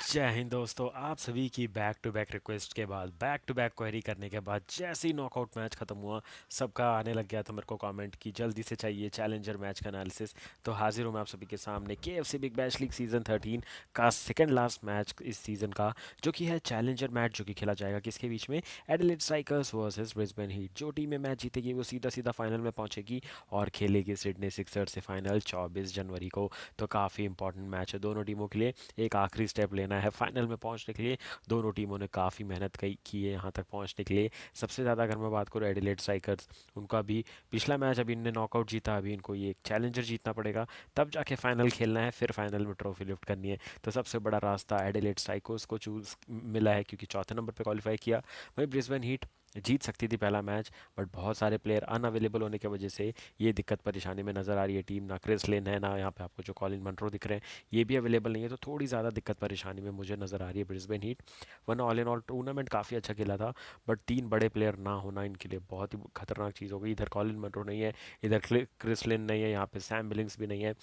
जय हिंद दोस्तों। आप सभी की बैक टू बैक रिक्वेस्ट के बाद बैक टू बैक क्वेरी करने के बाद जैसे ही नॉकआउट मैच खत्म हुआ, सबका आने लग गया था मेरे को कमेंट की जल्दी से चाहिए चैलेंजर मैच का एनालिसिस। तो हाजिर हूँ मैं आप सभी के सामने KFC big Bash league season 13 का सेकंड लास्ट मैच इस सीजन का, जो कि है चैलेंजर मैच, जो कि खेला जाएगा किसके बीच में, Adelaide strikers versus Brisbane heat. जो टीम में मैच जीतेगी वो सीधा सीधा फाइनल में पहुंचेगी और खेलेगी सिडनी सिक्सर्स से फाइनल 24 जनवरी को। तो काफ़ी इंपॉर्टेंट मैच है दोनों टीमों के लिए। एक आखिरी स्टेप लेना है फाइनल में पहुंचने के लिए। दोनों टीमों ने काफ़ी मेहनत की है यहाँ तक पहुंचने के लिए। सबसे ज़्यादा अगर मैं बात करूँ एडिलेड स्ट्राइकर्स, उनका भी पिछला मैच अभी इनने नॉकआउट जीता, अभी इनको ये एक चैलेंजर जीतना पड़ेगा, तब जाके फाइनल खेलना है, फिर फाइनल में ट्रॉफी लिफ्ट करनी है। तो सबसे बड़ा रास्ता एडिलेड स्ट्राइकर्स को चूज़ मिला है क्योंकि चौथे नंबर पर क्वालिफाई किया। वहीं ब्रिस्बेन हीट जीत सकती थी पहला मैच, बट बहुत सारे प्लेयर अनअवेलेबल होने की वजह से ये दिक्कत परेशानी में नज़र आ रही है टीम। ना क्रिस लिन है, ना यहाँ पे आपको जो कॉलिन मंट्रो दिख रहे हैं ये भी अवेलेबल नहीं है। तो थोड़ी ज़्यादा दिक्कत परेशानी में मुझे नज़र आ रही है ब्रिस्बेन हीट। वरना ऑल इन ऑल टूर्नामेंट काफ़ी अच्छा खेला था, बट तीन बड़े प्लेयर ना होना इनके लिए बहुत ही खतरनाक चीज़ हो गई। इधर कॉलिन मंट्रो नहीं है, इधर क्रिस लिन नहीं है, यहाँ पे सैम बिलिंग्स भी नहीं है।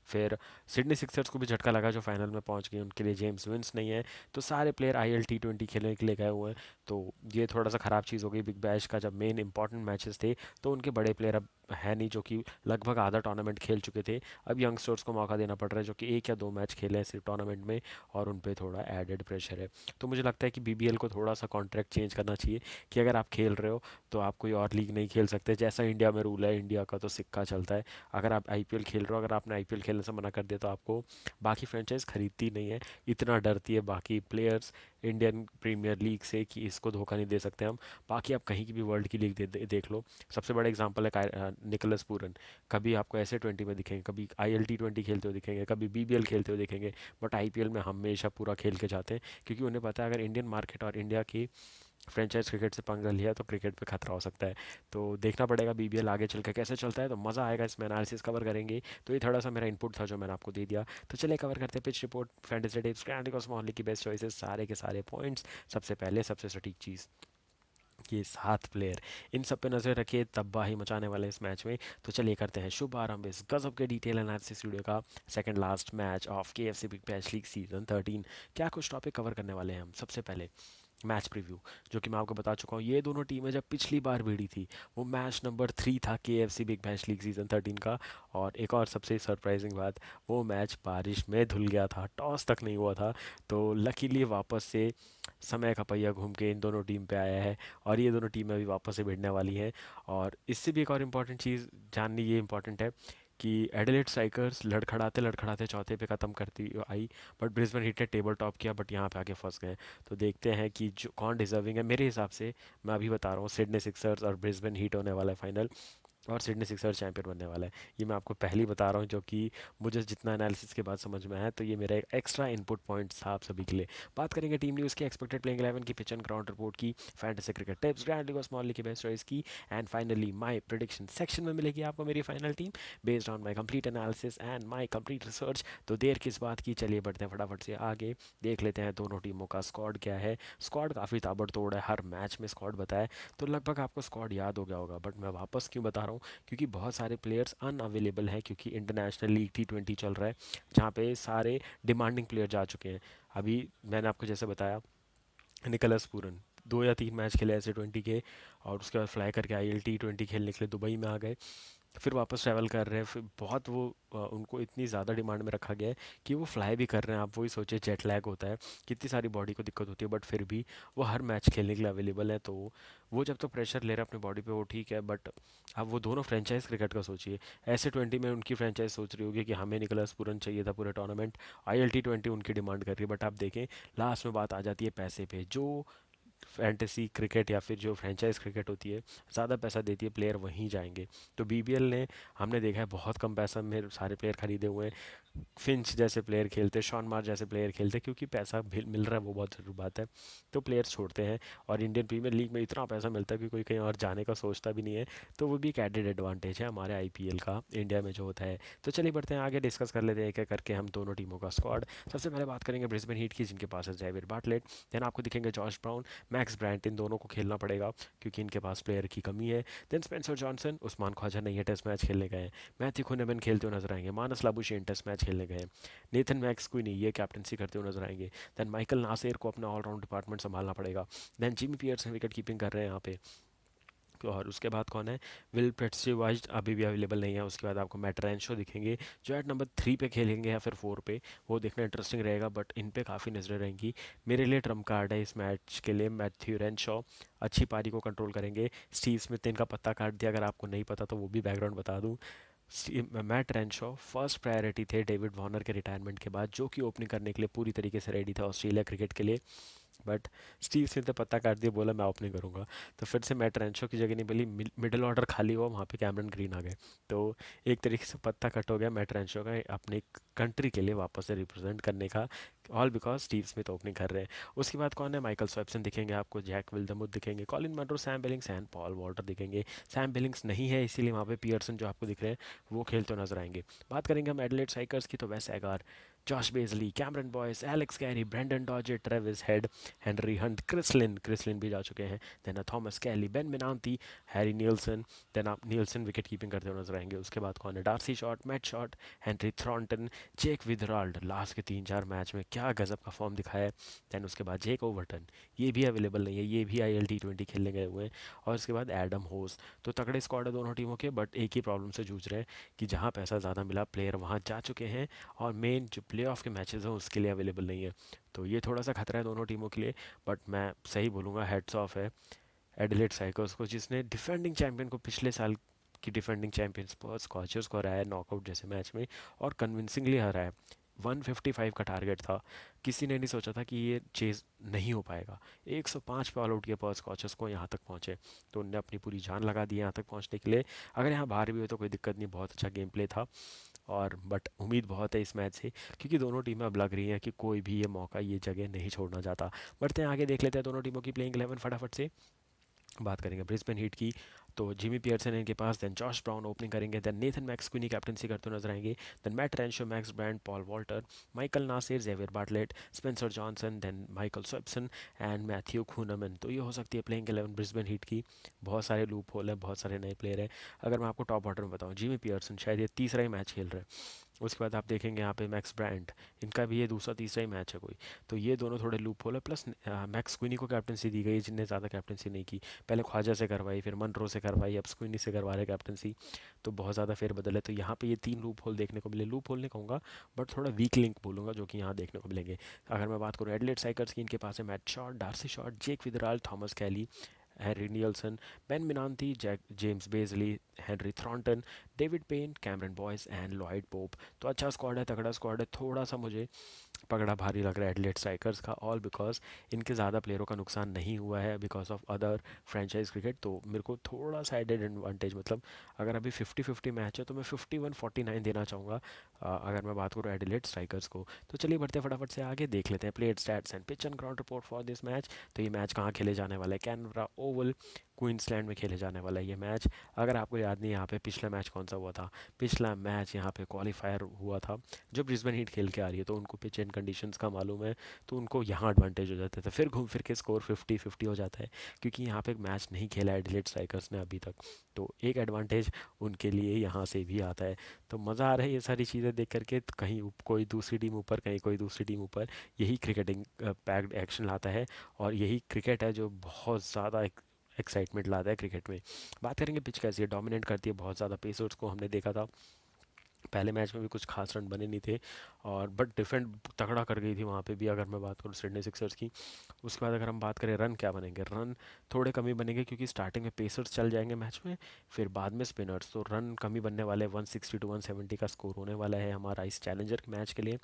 फिर सिडनी सिक्सर्स को भी झटका लगा जो फाइनल में पहुंच गए, उनके लिए जेम्स विंस नहीं है। तो सारे प्लेयर आईएल टी20 खेलने के लिए गए हुए हैं। तो ये थोड़ा सा ख़राब चीज़ हो गई बिग बैश का। जब मेन इंपॉर्टेंट मैचेस थे तो उनके बड़े प्लेयर अब है नहीं, जो कि लगभग आधा टूर्नामेंट खेल चुके थे। अब यंगस्टर्स को मौका देना पड़ रहा है जो कि एक या दो मैच खेले हैं सिर्फ टूर्नामेंट में, और उन पर थोड़ा एडेड प्रेशर है। तो मुझे लगता है कि बीबीएल को थोड़ा सा कॉन्ट्रैक्ट चेंज करना चाहिए कि अगर आप खेल रहे हो तो आप कोई और लीग नहीं खेल सकते। जैसा इंडिया में रूल है, इंडिया का तो सिक्का चलता है, अगर आप आईपीएल खेल रहे हो, अगर आपने आईपीएल खेलने से मना कर दिया तो आपको बाकी फ्रेंचाइज खरीदती नहीं है। इतना डरती है बाकी प्लेयर्स इंडियन प्रीमियर लीग से कि इसको धोखा नहीं दे सकते हम। बाकी आप कहीं की भी वर्ल्ड की लीग देख लो। सबसे बड़ा एग्जांपल है निकोलस पूरन। कभी आपको ऐसे 20 में दिखेंगे, कभी आईएल टी20 खेलते हुए दिखेंगे, कभी बीबीएल खेलते हुए दिखेंगे, बट आईपीएल में हमेशा पूरा खेल के जाते हैं क्योंकि उन्हें पता है अगर इंडियन मार्केट और इंडिया की फ्रेंचाइज क्रिकेट से पंगा लिया तो क्रिकेट पे खतरा हो सकता है। तो देखना पड़ेगा बीबीएल आगे चल के कैसे चलता है, तो मज़ा आएगा, इसमें एनालिसिस कवर करेंगे। तो ये थोड़ा सा मेरा इनपुट था जो मैंने आपको दे दिया। तो चलिए कवर करते हैं pitch report, fantasy tips, grand मोहल्ले की बेस्ट चॉइसेस, सारे के सारे पॉइंट्स। सबसे पहले सबसे सटीक चीज़, ये 7 प्लेयर, इन सब पे नज़र रखिए, तबाही मचाने वाले इस मैच में। तो चलिए करते हैं शुभ आरंभ इस गजब के डिटेल एनालिसिस वीडियो का। Second last match of KFC big Bash league season 13। क्या कुछ टॉपिक कवर करने वाले हैं हम। सबसे पहले मैच प्रीव्यू, जो कि मैं आपको बता चुका हूँ, ये दोनों टीमें जब पिछली बार भिड़ी थी वो मैच नंबर 3 था KFC big Bash league season 13 का। और एक और सबसे सरप्राइजिंग बात, वो मैच बारिश में धुल गया था, टॉस तक नहीं हुआ था। तो लकीली वापस से समय का पहिया घूम के इन दोनों टीम पे आया है और ये दोनों टीमें अभी वापस से भिड़ने वाली हैं। और इससे भी एक और इम्पॉर्टेंट चीज़ जाननी ये इम्पॉर्टेंट है कि एडिलेड स्ट्राइकर्स लड़खड़ाते लड़खड़ाते चौथे पे ख़त्म करती आई, बट ब्रिस्बेन हीट ने टेबल टॉप किया, बट यहाँ पे आके फंस गए। तो देखते हैं कि जो कौन डिजर्विंग है। मेरे हिसाब से मैं अभी बता रहा हूँ, सिडनी सिक्सर्स और ब्रिस्बेन हीट होने वाला है फाइनल, और सिडनी सिक्सर्स चैंपियन बनने वाला है। ये मैं आपको पहले ही बता रहा हूँ, जो कि मुझे जितना एनालिसिस के बाद समझ में आया। तो ये मेरा एक एक्स्ट्रा इनपुट पॉइंट्स था आप सभी के लिए। बात करेंगे टीम न्यूज़ की, एक्सपेक्टेड प्लेइंग 11 की, पिच एंड ग्राउंड रिपोर्ट की, fantasy cricket tips, grand league और स्मॉल लीग की बेस्ट चॉइस की, and finally my prediction section में मिलेगी आपको मेरी final team based on my complete analysis and my complete research. तो देर किस बात की, चलिए बढ़ते हैं फटाफट से आगे। देख लेते हैं दोनों टीमों का स्क्वाड क्या है। स्क्वाड काफ़ी ताबड़तोड़ है, हर मैच में स्क्वाड बताया, तो लगभग आपको स्क्वाड याद हो गया होगा, बट मैं वापस क्यों बता रहा हूँ, क्योंकि बहुत सारे प्लेयर्स अनअवेलेबल हैं क्योंकि इंटरनेशनल लीग टी20 चल रहा है, जहाँ पे सारे डिमांडिंग प्लेयर जा चुके हैं। अभी मैंने आपको जैसे बताया, निकलस पूरन 2 या 3 मैच खेले ऐसे 20 के, और उसके बाद फ्लाई करके आईएल टी20 खेलने के लिए दुबई में आ गए, फिर वापस ट्रैवल कर रहे हैं। फिर बहुत वो उनको इतनी ज़्यादा डिमांड में रखा गया है कि वो फ्लाई भी कर रहे हैं। आप वही सोचिए, जेट लैग होता है, कितनी सारी बॉडी को दिक्कत होती है, बट फिर भी वो हर मैच खेलने के लिए अवेलेबल है। तो वो जब तक प्रेशर ले रहे हैं अपनी बॉडी पे वो ठीक है, बट अब वो दोनों फ्रेंचाइज क्रिकेट का सोचिए। ऐसे 20 में उनकी फ्रेंचाइज सोच रही होगी कि हमें निकलस पूरन चाहिए था पूरे टूर्नामेंट, आईएल टी20 उनकी डिमांड कर रही है। बट आप देखें, लास्ट में बात आ जाती है पैसे पे। जो फैंटेसी क्रिकेट या फिर जो फ्रेंचाइज क्रिकेट होती है, ज़्यादा पैसा देती है, प्लेयर वहीं जाएंगे। तो बीबीएल ने, हमने देखा है, बहुत कम पैसा में सारे प्लेयर खरीदे हुए हैं। फिंच जैसे प्लेयर खेलते, शॉन मार जैसे प्लेयर खेलते, क्योंकि पैसा मिल रहा है, वो बहुत ज़रूरी बात है। तो प्लेयर्स छोड़ते हैं, और इंडियन प्रीमियर लीग में इतना पैसा मिलता है कि कोई कहीं और जाने का सोचता भी नहीं है। तो वो भी एक एडेड एडवांटेज है हमारे आईपीएल का, इंडिया में जो होता है। तो चलिए बढ़ते हैं आगे, डिस्कस कर लेते हैं एक एक करके हम दोनों टीमों का स्क्वाड। सबसे पहले बात करेंगे ब्रिस्बेन हीट की, जिनके पास है जेवियर बार्टलेट। देन आपको दिखेंगे जॉश ब्राउन, मैक्स ब्रायंट, इन दोनों को खेलना पड़ेगा क्योंकि इनके पास प्लेयर की कमी है। Then Spencer Johnson, Usman Khawaja नहीं है, टेस्ट मैच खेलने गए हैं। मैथ्यू कुनेमन खेलते हुए नजर आएंगे, Marnus Labuschagne test match match खेलने गए हैं। नेथन मैक्स कोई नहीं, ये कैप्टनसी करते हुए नजर आएंगे। देन माइकल नासेर को अपना ऑलराउंड डिपार्टमेंट संभालना पड़ेगा। Then Jimmy Peirson wicket keeping कर रहे हैं यहाँ पे। और उसके बाद कौन है, विल प्रेट्सीवाइज अभी भी अवेलेबल नहीं है। उसके बाद आपको मैट रेंशो दिखेंगे जो एट नंबर 3 पे खेलेंगे या फिर 4 पे, वो देखना इंटरेस्टिंग रहेगा। बट इन पे काफ़ी नजरें रहेंगी। मेरे लिए ट्रम्प कार्ड है इस मैच के लिए मैथ्यू रेंशो, अच्छी पारी को कंट्रोल करेंगे। स्टीव स्मिथ ने इनका पत्ता काट दिया, अगर आपको नहीं पता तो वो भी बैकग्राउंड बता दूं। मैट रेंशो फर्स्ट प्रायोरिटी थे डेविड वार्नर के रिटायरमेंट के बाद, जो कि ओपनिंग करने के लिए पूरी तरीके से रेडी था ऑस्ट्रेलिया क्रिकेट के लिए। बट स्टीव स्मिथ ने पत्ता काट दिया, बोला मैं ओपनिंग करूंगा। तो फिर से मैट रेंशो की जगह नहीं मिली, मिडिल ऑर्डर खाली हुआ, वहाँ पे कैमरन ग्रीन आ गए। तो एक तरीके से पत्ता कट हो गया मैट रेंशो का अपने कंट्री के लिए वापस से रिप्रेजेंट करने का, all because Steve Smith opening कर रहे हैं। उसके बाद कौन है, माइकल स्वैप्सन दिखेंगे आपको, जैक विल्डरमुथ दिखेंगे, Colin Munro, Sam Billings and Paul Walter दिखेंगे। सैम बिलिंग्स नहीं है इसीलिए वहाँ पे पियर्सन जो आपको दिख रहे हैं वो खेलते हुए नजर आएंगे। बात करेंगे हम एडिलेड स्ट्राइकर्स की, तो Wes Agar, Josh Bazley, Cameron Boyce, Alex Carey, Brendan डॉजर, Travis Head, Henry Hunt, Chris Lynn भी जा चुके हैं। Then Thomas Kelly, Ben Manenti, Harry Nielsen. Then आप नीलसन विकेट कीपिंग करते हुए नजर आएंगे। उसके बाद कौन है, D'Arcy Short, Matt Short, Henry Thornton, Jake Weatherald, last के 3-4 मैच में क्या गजब का फॉर्म दिखाया है। देन उसके बाद जेक ओवर्टन, ये भी अवेलेबल नहीं है, ये भी IL T20 खेलने गए हुए हैं। और उसके बाद एडम होस। तो तगड़े स्क्वाड है दोनों टीमों के, बट एक ही प्रॉब्लम से जूझ रहे हैं कि जहाँ पैसा ज़्यादा मिला प्लेयर वहाँ जा चुके हैं, और मेन जो प्ले ऑफ के मैचेस हैं उसके लिए अवेलेबल नहीं है। तो ये थोड़ा सा खतरा है दोनों टीमों के लिए। बट मैं सही बोलूँगा, हेड्स ऑफ है एडिलेड स्ट्राइकर्स को, जिसने डिफेंडिंग चैंपियन को पिछले साल की डिफेंडिंग चैंपियन स्कॉचर्स को हराया नॉकआउट जैसे मैच में, और कन्विंसिंगली हराया। 155 का टारगेट था, किसी ने नहीं सोचा था कि ये चेज नहीं हो पाएगा। 105 पे ऑल आउट किया पर्स स्कॉचर्स को, यहाँ तक पहुँचे। तो उनने अपनी पूरी जान लगा दी यहाँ तक पहुँचने के लिए। अगर यहाँ बाहर भी हुए तो कोई दिक्कत नहीं, बहुत अच्छा गेम प्ले था। और बट उम्मीद बहुत है इस मैच से, क्योंकि दोनों टीमें अब लग रही हैं कि कोई भी ये मौका, ये जगह नहीं छोड़ना चाहता। बढ़ते हैं आगे, देख लेते हैं दोनों टीमों की प्लेइंग 11 फटाफट से। बात करेंगे ब्रिस्बेन हीट की, तो जिमी पियर्सन है इनके पास। देन जॉश ब्राउन ओपनिंग करेंगे। Then Nathan McSweeney captaincy करते हुए नजर आएंगे। Then Matt Renshaw, Max Bryant, Paul Walter, Michael Neser, Xavier Bartlett, Spencer Johnson, then Michael Swepson and Matthew Kuhnemann. तो ये हो सकती है प्लेइंग 11 ब्रिस्बेन हीट की। बहुत सारे लूप होल है, बहुत सारे नए प्लेयर हैं। अगर मैं आपको टॉप ऑर्डर में बताऊँ, जिमी पियर्सन शायद ये तीसरा ही मैच खेल रहे हैं। उसके बाद आप देखेंगे यहाँ पे मैक्स ब्रांड, इनका भी ये दूसरा तीसरा ही मैच है कोई। तो ये दोनों थोड़े लूप होल है। प्लस मैक्स क्विनी को कैप्टनसी दी गई है, जिनने ज़्यादा कैप्टनसी नहीं की। पहले ख्वाजा से करवाई, फिर मनरो से करवाई, अब स्क्विनी से करवा रहे कैप्टनसी। तो बहुत ज़्यादा फेरबदल है। तो यहाँ पे ये 3 लूप होल देखने को मिले, लूप होल नहीं कहूँगा बट थोड़ा वीक लिंक बोलूँगा, जो कि यहाँ देखने को मिलेंगे। अगर मैं बात करूँ एडिलेड स्ट्राइकर्स की, इनके पास है Matt Short, D'Arcy Short, Jake Weatherald, Thomas Kelly, Harry Nielsen, Ben Manenti, Jack James Bazley, Henry Thornton, David Payne, Cameron Boyce and Lloyd Pope. तो अच्छा स्क्वाड है, तगड़ा स्क्वाड है। थोड़ा सा मुझे पगड़ा भारी लग रहा है एडिलेड स्ट्राइकर्स का, ऑल बिकॉज इनके ज़्यादा प्लेयरों का नुकसान नहीं हुआ है because of other franchise cricket. तो मेरे को थोड़ा सा एडेड एडवांटेज, मतलब अगर अभी 50-50 मैच है तो मैं 51-49 देना चाहूँगा, अगर मैं बात करूँ एडिलेड स्ट्राइकर्स को। तो चलिए बढ़ते हैं फटाफट से आगे, देख लेते हैं played stats and pitch and ground report for this match. तो ये मैच कहाँ खेले जाने वाला है, कैनबरा ओवल, क्वींसलैंड में खेले जाने वाला है ये मैच। अगर आपको याद नहीं यहाँ पे पिछला मैच कौन सा हुआ था, पिछला मैच यहाँ पे क्वालिफायर हुआ था जो ब्रिस्बेन हीट खेल के आ रही है, तो उनको पिच एंड कंडीशंस का मालूम है, तो उनको यहाँ एडवांटेज हो जाता है। फिर घूम फिर के स्कोर 50-50 हो जाता है, क्योंकि यहाँ पे एक मैच नहीं खेला है एडिलेड स्ट्राइकर्स ने अभी तक। तो एक एडवांटेज उनके लिए यहाँ से भी आता है। तो मज़ा आ रहा है ये सारी चीज़ें देख करके, तो कहीं कोई दूसरी टीम ऊपर, कहीं कोई दूसरी टीम ऊपर, यही क्रिकेटिंग पैक्ड एक्शन लाता है। और यही क्रिकेट है जो बहुत ज़्यादा एक्साइटमेंट लाता है क्रिकेट में। बात करेंगे पिच कैसी है, डोमिनेट करती है बहुत ज़्यादा, पेसर्स को हमने देखा था पहले मैच में भी कुछ खास रन बने नहीं थे, और बट डिफेंड तगड़ा कर गई थी वहाँ पे भी, अगर मैं बात करूँ सिडनी सिक्सर्स की। उसके बाद अगर हम बात करें रन क्या बनेंगे, रन थोड़े कमी बनेंगे, क्योंकि स्टार्टिंग में पेसर्स चल जाएंगे मैच में, फिर बाद में स्पिनर्स, तो रन कमी बनने वाले 160 to 170 का स्कोर होने वाला है हमारा इस चैलेंजर मैच के लिए।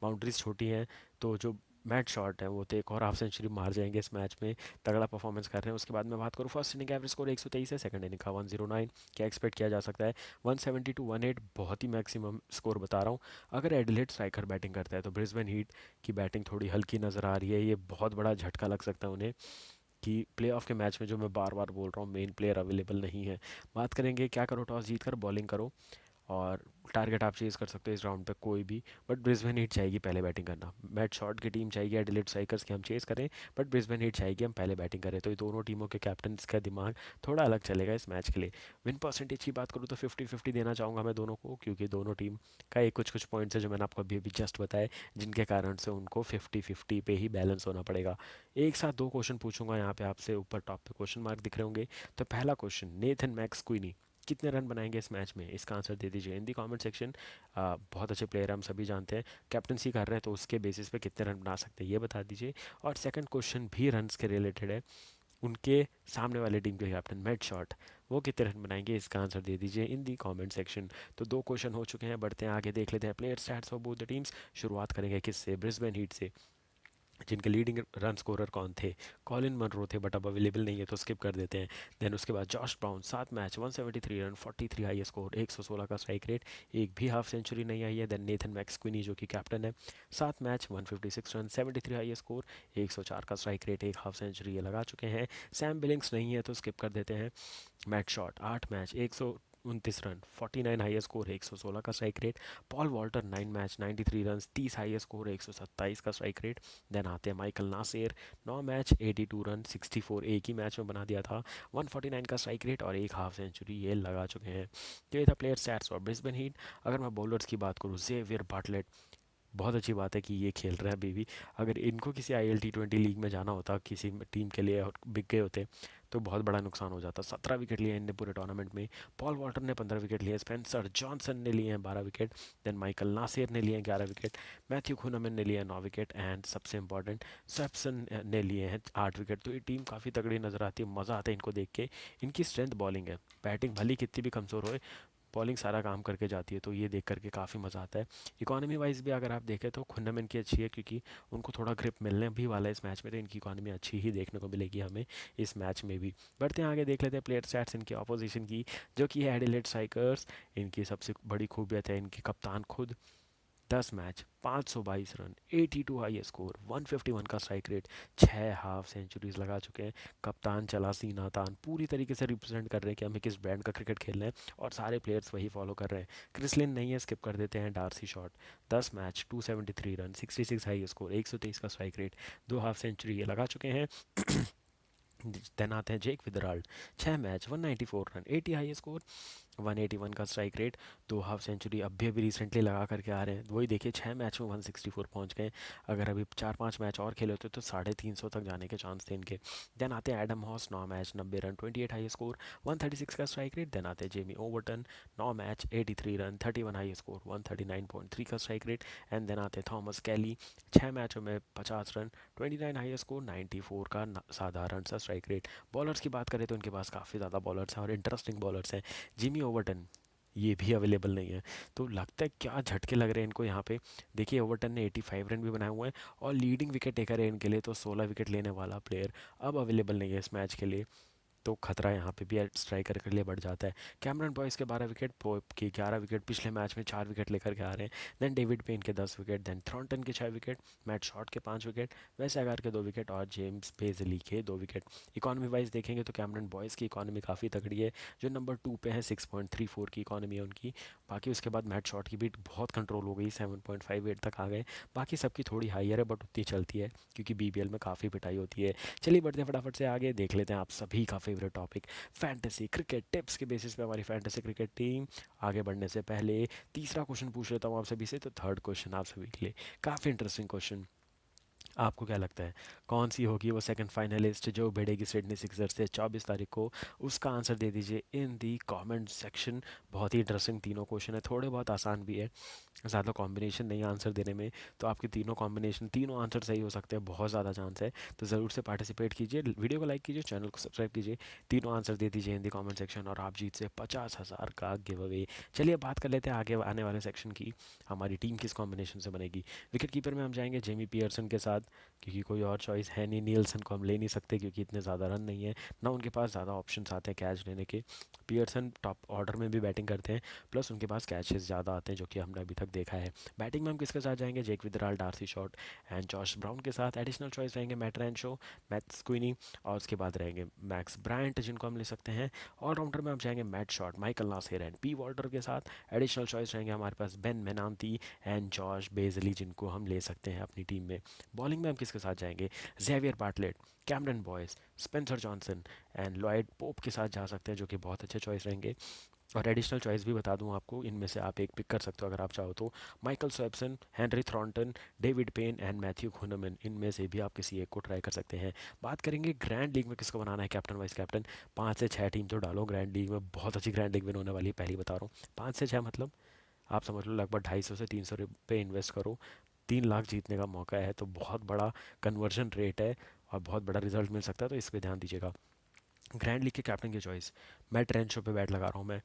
बाउंड्रीज छोटी हैं, तो जो मैट शॉट है वो तो एक और हाफ सेंचुरी मार जाएंगे इस मैच में, तगड़ा परफॉर्मेंस कर रहे हैं। उसके बाद मैं बात करूँ फर्स्ट इनिंग एवरेज स्कोर 123 है, सेकंड इनिंग का 109, क्या एक्सपेक्ट किया जा सकता है, 170 to 108, बहुत ही मैक्सिमम स्कोर बता रहा हूँ। अगर एडिलेड स्ट्राइकर बैटिंग करता है तो ब्रिस्बेन हीट की बैटिंग थोड़ी हल्की नज़र आ रही है, ये बहुत बड़ा झटका लग सकता है उन्हें कि प्लेऑफ के मैच में, जो मैं बार बार बोल रहा हूँ, मेन प्लेयर अवेलेबल नहीं है। बात करेंगे क्या करो, टॉस जीत कर बॉलिंग करो और टारगेट आप चेज़ कर सकते हो इस राउंड पे कोई भी, बट ब्रिस्बेन हीट चाहेगी पहले बैटिंग करना। मैट शॉट की टीम चाहेगी एडिलेड स्ट्राइकर्स की हम चेज़ करें, बट ब्रिस्बेन हीट चाहेगी हम पहले बैटिंग करें। तो ये दोनों टीमों के कैप्टन का दिमाग थोड़ा अलग चलेगा इस मैच के लिए। विन परसेंटेज की बात करूँ तो 50-50 देना चाहूँगा मैं दोनों को, क्योंकि दोनों टीम का एक कुछ कुछ पॉइंट्स है जो मैंने आपको अभी अभी जस्ट बताए, जिनके कारण से उनको 50-50 पे ही बैलेंस होना पड़ेगा। एक साथ दो क्वेश्चन पूछूंगा यहाँ पे आपसे, ऊपर टॉप पे क्वेश्चन मार्क दिख रहे होंगे। तो पहला क्वेश्चन, नेथन मैक्स क्विनी कितने रन बनाएंगे इस मैच में, इसका आंसर दे दीजिए इन दी कमेंट सेक्शन। बहुत अच्छे प्लेयर हम सभी जानते हैं, कैप्टनसी कर रहे हैं तो उसके बेसिस पे कितने रन बना सकते हैं ये बता दीजिए। और सेकंड क्वेश्चन भी रन्स के रिलेटेड है, उनके सामने वाले टीम के कैप्टन मेट शॉट वो कितने रन बनाएंगे, इसका आंसर दे दीजिए इन दी कमेंट सेक्शन। तो दो क्वेश्चन हो चुके हैं, बढ़ते हैं आगे, देख लेते हैं player stats for both the teams. शुरुआत करेंगे किससे, ब्रिस्बेन हीट से, जिनके लीडिंग रन स्कोरर कौन थे, कॉलिन मनरो थे बट अब अवेलेबल नहीं है तो स्किप कर देते हैं। देन उसके बाद Josh brown 7 match 173 run 43 high score 116 का स्ट्राइक रेट, एक भी हाफ सेंचुरी नहीं आई है। देन नेथन मैक्स क्विनी जो कि कैप्टन है, 7 मैच 156 रन 73 हाई स्कोर 104 का स्ट्राइक रेट, एक हाफ सेंचुरी ये लगा चुके हैं। सैम बिलिंग्स नहीं है तो स्किप कर देते हैं। Matt Short 8 match 129 run 49 high score 116 का strike rate. Paul Walter 9 match 93 run 30 high score 127 का स्ट्राइक रेट। देन आते हैं माइकल नासिर, 9 मैच 82 रन 64 एक ही मैच में बना दिया था, 149 का स्ट्राइक रेट और एक हाफ सेंचुरी ये लगा चुके हैं। तो ये था प्लेयर स्टैट्स और ब्रिस्बेन हीट। अगर मैं बॉलर्स की बात करूँ, जेवियर बाटलेट, बहुत अच्छी बात है कि ये खेल रहे हैं अभी भी। अगर इनको किसी IL T20 लीग में जाना होता किसी टीम के लिए और बिक गए होते तो बहुत बड़ा नुकसान हो जाता। 17 विकेट लिए इनने पूरे टूर्नामेंट में। पॉल वॉल्टर ने 15 विकेट लिए, स्पेंसर जॉनसन ने लिए हैं 12 विकेट, देन माइकल नासिर ने लिए हैं 11 विकेट, मैथ्यू खुनमन ने लिए हैं 9 विकेट, एंड सबसे इंपॉर्टेंट सेप्सन ने लिए हैं 8 विकेट। तो ये टीम काफ़ी तगड़ी नज़र आती है, मज़ा आता है इनको देख के। इनकी स्ट्रेंथ बॉलिंग है, बैटिंग भली कितनी भी कमज़ोर हो, बॉलिंग सारा काम करके जाती है, तो ये देख करके काफ़ी मज़ा आता है। इकॉनमी वाइज भी अगर आप देखें तो खुन्नम इनकी अच्छी है, क्योंकि उनको थोड़ा ग्रिप मिलने भी वाला है इस मैच में, तो इनकी इकॉनमी अच्छी ही देखने को मिलेगी हमें इस मैच में भी। बढ़ते हैं आगे, देख लेते हैं प्लेयर स्टैट्स इनकी ऑपोजिशन की, जो कि है एडिलेड स्ट्राइकर्स। इनकी सबसे बड़ी खूबियत है इनके कप्तान खुद। 10 मैच 522 रन 82 हाई स्कोर 151 का स्ट्राइक रेट, 6 हाफ सेंचुरीज लगा चुके हैं। कप्तान चला सीना तान, पूरी तरीके से रिप्रेजेंट कर रहे हैं कि हमें किस ब्रांड का क्रिकेट खेलना है, और सारे प्लेयर्स वही फॉलो कर रहे हैं। क्रिसलिन नहीं है, स्किप कर देते हैं। D'Arcy Short 10 match 273 run 66 high score 123 का स्ट्राइक रेट, 2 हाफ सेंचुरी ये लगा चुके हैं। देन आते हैं जेक विदराल्ड, 6 मैच 194 रन 80 हाई स्कोर 181 का स्ट्राइक रेट, 2 हाफ सेंचुरी अभी रिसेंटली लगा करके आ रहे हैं। वही देखिए 6 मैच में 164 पहुंच गए, अगर अभी 4-5 मैच और खेले होते तो 350 तक जाने के चांस थे इनके। देन आते हैं Adam house, 9 match 90 run 28 high score 136 का स्ट्राइक रेट। देन आते हैं Jamie Overton, 9 match 83 run 31 high score 139.3 का स्ट्राइक रेट। एंड देन आते हैं थॉमस कैली, 6 मैचों में 50 रन 29 हाई स्कोर 94 का साधारण सा स्ट्राइक रेट। बॉलर्स की बात करें तो इनके पास काफ़ी ज़्यादा बॉलर्स हैं और इंटरेस्टिंग बॉलर्स हैं। जिमी ओवर्टन ये भी अवेलेबल नहीं है, तो लगता है क्या झटके लग रहे हैं इनको यहाँ पे। देखिए ओवर्टन ने 85 रन भी बनाए हुए हैं और लीडिंग विकेट टेकर है इनके लिए, तो 16 विकेट लेने वाला प्लेयर अब अवेलेबल नहीं है इस मैच के लिए। तो खतरा यहाँ पे भी स्ट्राइकर के लिए बढ़ जाता है। कैमरन बॉयस के 12 विकेट, पोप के 11 विकेट, पिछले मैच में 4 विकेट लेकर के आ रहे हैं। देन डेविड पेन के 10 विकेट, देन थ्रॉन्टन के 6 विकेट, मैट शॉट के 5 विकेट, वेस एगार के 2 विकेट और जेम्स बेजली के 2 विकेट। इकॉनमी वाइज देखेंगे तो कैमरन बॉयस की इकॉनमी काफ़ी तगड़ी है, जो नंबर 2 पे है, 6.34 की इकॉनमी है उनकी। बाकी उसके बाद मैट शॉट की भी बहुत कंट्रोल हो गई, 7.58 तक आ गए। बाकी सबकी थोड़ी हाइयर है बट उतनी चलती है, क्योंकि BBL में काफ़ी पिटाई होती है। चलिए बढ़ते हैं फटाफट से आगे, देख लेते हैं आप सभी का favourite topic, fantasy cricket tips के बेसिस पे हमारी फैंटेसी क्रिकेट टीम। आगे बढ़ने से पहले तीसरा क्वेश्चन पूछ लेता हूँ आप सभी से, तो थर्ड क्वेश्चन आप सभी के लिए काफ़ी इंटरेस्टिंग क्वेश्चन। आपको क्या लगता है कौन सी होगी वो सेकंड फाइनलिस्ट जो भिड़ेगी सिडनी सिक्सर्स से 24 तारीख को, उसका आंसर दे दीजिए इन दी कमेंट सेक्शन। बहुत ही इंटरेस्टिंग तीनों क्वेश्चन है, थोड़े बहुत आसान भी है, ज़्यादा कॉम्बिनेशन नहीं आंसर देने में, तो आपके तीनों कॉम्बिनेशन तीनों आंसर सही हो सकते हैं, बहुत ज़्यादा चांस है। तो ज़रूर से पार्टिसिपेट कीजिए, वीडियो को लाइक कीजिए, चैनल को सब्सक्राइब कीजिए, तीनों आंसर दे दीजिए हिंदी कमेंट सेक्शन और आप जीत से 50,000 का गिव अवे। चलिए बात कर लेते हैं आगे आने वाले सेक्शन की, हमारी टीम किस कॉम्बिनेशन से बनेगी। विकेट कीपर में हम जाएंगे जेमी पियर्सन के साथ, क्योंकि कोई और चॉइस है नहीं। नीलसन को हम ले नहीं सकते क्योंकि इतने ज़्यादा रन नहीं है, ना उनके पास ज़्यादा ऑप्शंस आते हैं कैच लेने के। पियर्सन टॉप ऑर्डर में भी बैटिंग करते हैं, प्लस उनके पास कैचेस ज़्यादा आते हैं जो कि हमने अभी तक देखा है। बैटिंग में हम किसके साथ जाएंगे? Jake Weatherald, D'Arcy Short and Josh Brown के साथ। एडिशनल चॉइस रहेंगे मैट रैनशो, मैथ स्क्विनी, और उसके बाद रहेंगे मैक्स ब्रायंट जिनको हम ले सकते हैं। ऑलराउंडर में हम जाएंगे Matt Short, Michael Neser and P Walter के साथ। एडिशनल चॉइस रहेंगे हमारे पास Ben Manenti and Josh Bazley जिनको हम ले सकते हैं अपनी टीम में। बॉलिंग में हम किसके साथ जाएंगे? Xavier Bartlett, Cameron Boyce, Spencer Johnson and Lloyd Pope के साथ जा सकते हैं जो कि बहुत अच्छे चॉइस रहेंगे। और एडिशनल चॉइस भी बता दूं आपको, इनमें से आप एक पिक कर सकते हो अगर आप चाहो तो। Michael Swepson, Henry Thornton, David Payne and Matthew Kuhnemann, इनमें से भी आप किसी एक को ट्राई कर सकते हैं। बात करेंगे ग्रैंड लीग में किसको बनाना है कैप्टन वाइस कैप्टन। 5 से 6 टीम तो डालो ग्रैंड लीग में, बहुत अच्छी ग्रैंड लीग विन होने वाली है, पहले ही बता रहा हूँ। 5 से 6 मतलब आप समझ लो लगभग 250 से 300 रुपये इन्वेस्ट करो, 3 लाख जीतने का मौका है, तो बहुत बड़ा कन्वर्जन रेट है और बहुत बड़ा रिजल्ट मिल सकता है, तो इस पर ध्यान दीजिएगा। ग्रैंड लीग के कैप्टन की चॉइस, मैं ट्रेंड शो पे बैट लगा रहा हूँ मैं,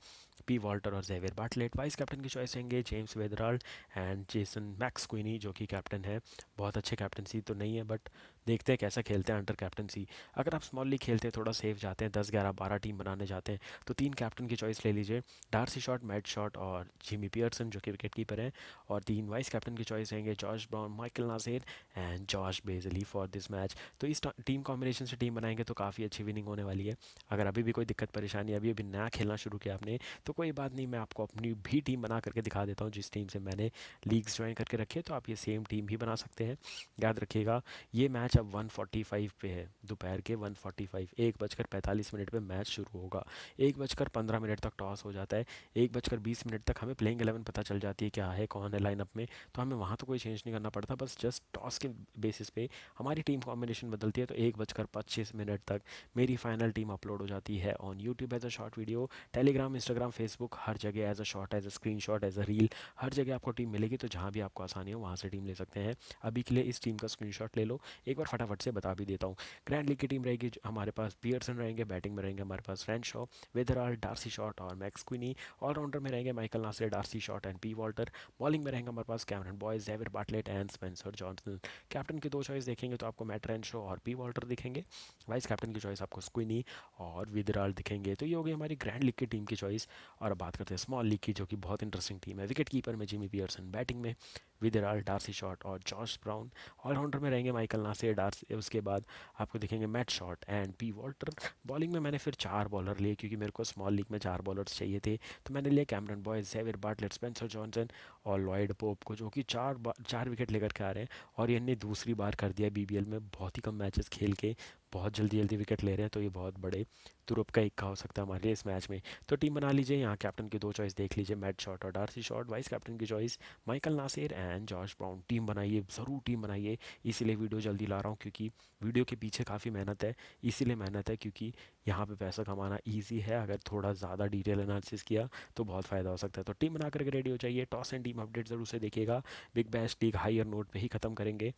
पी वॉल्टर और जेवियर बार्टलेट। वाइस कैप्टन की चॉइस रहेंगे James Weatherald and Jason McSweeney जो कि कैप्टन है। बहुत अच्छे कैप्टनसी तो नहीं है बट देखते हैं कैसा खेलते हैं अंडर कैप्टनसी। अगर आप स्मॉल लीग खेलते हैं, थोड़ा सेफ जाते हैं, 10 11 12 टीम बनाने जाते हैं, तो 3 कैप्टन की चॉइस ले लीजिए, डार्सी शॉट, मैट शॉट और जिमी पियर्सन जो कि विकेट कीपर हैं। और 3 वाइस कैप्टन की चॉइस रहेंगे Josh Brown, Michael Neser and Josh Bazley for this match. तो इस टीम कॉम्बिनेशन से टीम बनाएंगे तो काफ़ी अच्छी विनिंग होने वाली है। अगर अभी भी कोई दिक्कत परेशानी, अभी अभी नया खेलना शुरू किया आपने, तो कोई बात नहीं, मैं आपको अपनी भी टीम बना करके दिखा देता हूँ जिस टीम से मैंने लीग्स ज्वाइन करके रखे हैं, तो आप ये सेम टीम भी बना सकते हैं। याद रखिएगा, ये मैच अब 1:45 पे है, दोपहर के 1:45, 1:45 पे मैच शुरू होगा। 1:15 तक टॉस हो जाता है, 1:20 तक हमें प्लेइंग 11 पता चल जाती है क्या है, कौन है लाइनअप में, तो हमें वहाँ तो कोई चेंज नहीं करना पड़ता, बस जस्ट टॉस के बेसिस पे हमारी टीम कॉम्बिनेशन बदलती है। तो 1:25 तक मेरी फाइनल टीम अपलोड हो जाती है on YouTube as a short video, Telegram, Instagram, Facebook, हर जगह as a short, as a screen shot, as a reel, हर जगह आपको टीम मिलेगी। तो जहाँ भी आपको आसानी हो वहाँ से टीम ले सकते हैं। अभी के लिए इस टीम का स्क्रीन शॉट ले लो, एक बार फटाफट से बता भी देता हूँ। ग्रैंड लीग की टीम रहेगी हमारे पास पियर्सन रहेंगे, बैटिंग में रहेंगे हमारे पास रैनशॉ, वेदराल, डार्सी शॉट और मैक्स क्विनी। ऑलराउंडर में रहेंगे Michael Neser, D'Arcy Short and P Walter. Bowling में रहेंगे हमारे पास Cameron Boyce, Xavier Bartlett and Spencer Johnson. Captain की 2 चॉइस देखेंगे तो आपको मैट रैनशो और पी वॉल्टर दिखेंगे। वाइस कैप्टन की चॉइस आपको स्क्विनी और विदराल दिखेंगे। तो ये हो गई हमारी ग्रैंड लीग की टीम की चॉइस। और अब बात करते हैं स्मॉल लीग की, जो कि बहुत इंटरेस्टिंग टीम है। विकेट कीपर में जिमी पियर्सन, बैटिंग में विदराल, डार्सी शॉट और जॉश ब्राउन। ऑलराउंडर में रहेंगे माइकल नासिर, डार्सी, उसके बाद आपको दिखेंगे Matt Short and P Walter. Bowling में मैंने फिर 4 बॉलर लिए क्योंकि मेरे को स्मॉल लीग में 4 बॉलर्स चाहिए थे, तो मैंने लिया Cameron Boyce, Xavier Bartlett, Spencer Johnson और लॉयड पोप को, जो कि 4 विकेट लेकर के आ रहे हैं। और ये इन्हें दूसरी बार कर दिया बीबीएल में, बहुत ही कम मैचेस खेल के बहुत जल्दी जल्दी विकेट ले रहे हैं, तो ये बहुत बड़े तुरुप का इक्का हो सकता है हमारे लिए इस मैच में। तो टीम बना लीजिए, यहाँ कैप्टन की 2 चॉइस देख लीजिए, मैट शॉट और डार्सी शॉट। वाइस कैप्टन की choice Michael Neser and Josh Brown. Team बनाइए, ज़रूर टीम बनाइए। इसीलिए वीडियो जल्दी ला रहा हूँ क्योंकि वीडियो के पीछे काफ़ी मेहनत है। इसीलिए मेहनत है क्योंकि यहाँ पे पैसा कमाना ईजी है, अगर थोड़ा ज़्यादा डिटेल एनालिसिस किया तो बहुत फ़ायदा हो सकता है। तो टीम बना करके रेडी हो जाइए। टॉस एंड टीम अपडेट ज़रूर से देखिएगा। Big Bash League higher note पे ही ख़त्म करेंगे,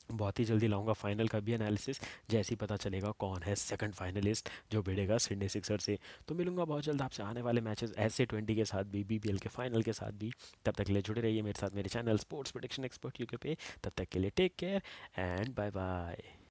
बहुत ही जल्दी लाऊंगा फाइनल का भी एनालिसिस, जैसे ही पता चलेगा कौन है सेकंड फाइनलिस्ट जो भिड़ेगा सिडनी सिक्सर से। तो मिलूंगा बहुत जल्द आपसे आने वाले मैचेस ऐसे 20 के साथ भी, बीबीएल के फाइनल के साथ भी। तब तक के लिए जुड़े रहिए मेरे साथ मेरे channel Sports Prediction Expert UK पे। तब तक के लिए take care and bye bye.